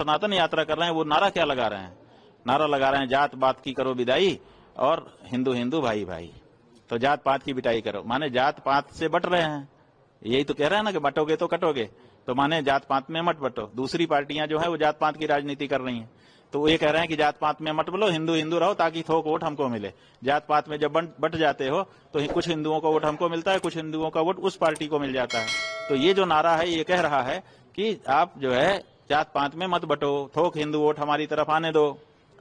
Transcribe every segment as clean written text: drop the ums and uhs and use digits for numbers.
सनातन यात्रा कर रहे हैं वो नारा क्या लगा रहे हैं? नारा लगा रहे हैं जात पात की करो विदाई और हिंदू हिंदू भाई भाई। तो जात पात की बिटाई करो, माने जात पात से बट रहे हैं। यही तो कह रहे हैं ना कि बटोगे तो कटोगे, तो माने जात पात में मत बटो। दूसरी पार्टियां जो है वो जात पात की राजनीति कर रही हैं, तो वो ये कह रहे हैं कि जात पात में मत बोलो, हिंदू हिंदू रहो ताकि थोक वोट हमको मिले। जात पात में जब बट जाते हो तो कुछ हिंदुओं का वोट हमको मिलता है, कुछ हिंदुओं का वोट उस पार्टी को मिल जाता है। तो ये जो नारा है ये कह रहा है कि आप जो है जात पात में मत बटो, थोक हिंदू वोट हमारी तरफ आने दो।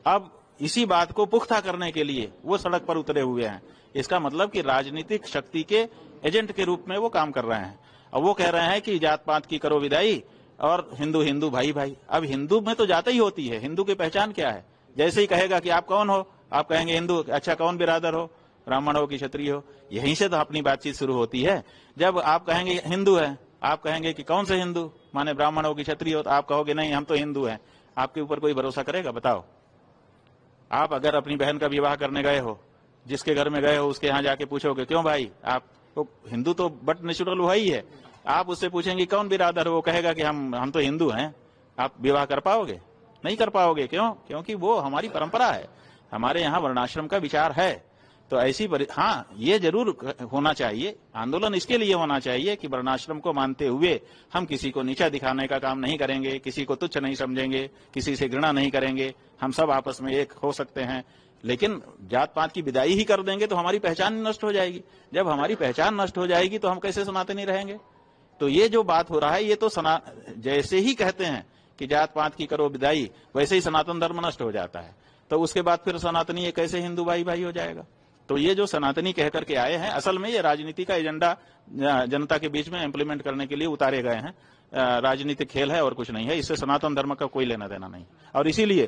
अब इसी बात को पुख्ता करने के लिए वो सड़क पर उतरे हुए हैं। इसका मतलब कि राजनीतिक शक्ति के एजेंट के रूप में वो काम कर रहे हैं। अब वो कह रहे हैं कि जात पात की करो विदाई और हिंदू हिंदू भाई भाई। अब हिंदू में तो जाति ही होती है, हिंदू की पहचान क्या है? जैसे ही कहेगा कि आप कौन हो, आप कहेंगे हिंदू। अच्छा कौन बिरादर हो, ब्राह्मण हो कि क्षत्रिय हो? यहीं से तो अपनी बातचीत शुरू होती है। जब आप कहेंगे हिंदू है, आप कहेंगे कि कौन से हिंदू, माने ब्राह्मण हो कि क्षत्रिय हो, तो आप कहोगे नहीं हम तो हिंदू हैं। आपके ऊपर कोई भरोसा करेगा? बताओ। आप अगर अपनी बहन का विवाह करने गए हो, जिसके घर में गए हो उसके यहाँ जाके पूछोगे क्यों भाई, आप तो हिंदू तो बट नेचुरल वही है। आप उससे पूछेंगे कौन बिरादर हो, वो कहेगा कि हम तो हिंदू हैं। आप विवाह कर पाओगे? नहीं कर पाओगे। क्यों? क्योंकि वो हमारी परंपरा है, हमारे यहाँ वर्णाश्रम का विचार है। तो ऐसी हाँ ये जरूर होना चाहिए, आंदोलन इसके लिए होना चाहिए कि वर्णाश्रम को मानते हुए हम किसी को नीचा दिखाने का काम नहीं करेंगे, किसी को तुच्छ नहीं समझेंगे, किसी से घृणा नहीं करेंगे, हम सब आपस में एक हो सकते हैं। लेकिन जात पात की विदाई ही कर देंगे तो हमारी पहचान नष्ट हो जाएगी। जब हमारी पहचान नष्ट हो जाएगी तो हम कैसे सनातनी रहेंगे? तो ये जो बात हो रहा है ये तो जैसे ही कहते हैं कि जात पात की करो विदाई, वैसे ही सनातन धर्म नष्ट हो जाता है। तो उसके बाद फिर सनातनी ये कैसे हिंदू भाई भाई हो जाएगा? तो ये जो सनातनी कह करके आए हैं, असल में ये राजनीति का एजेंडा जनता के बीच में इंप्लीमेंट करने के लिए उतारे गए हैं। राजनीतिक खेल है और कुछ नहीं है, इससे सनातन धर्म का कोई लेना देना नहीं। और इसीलिए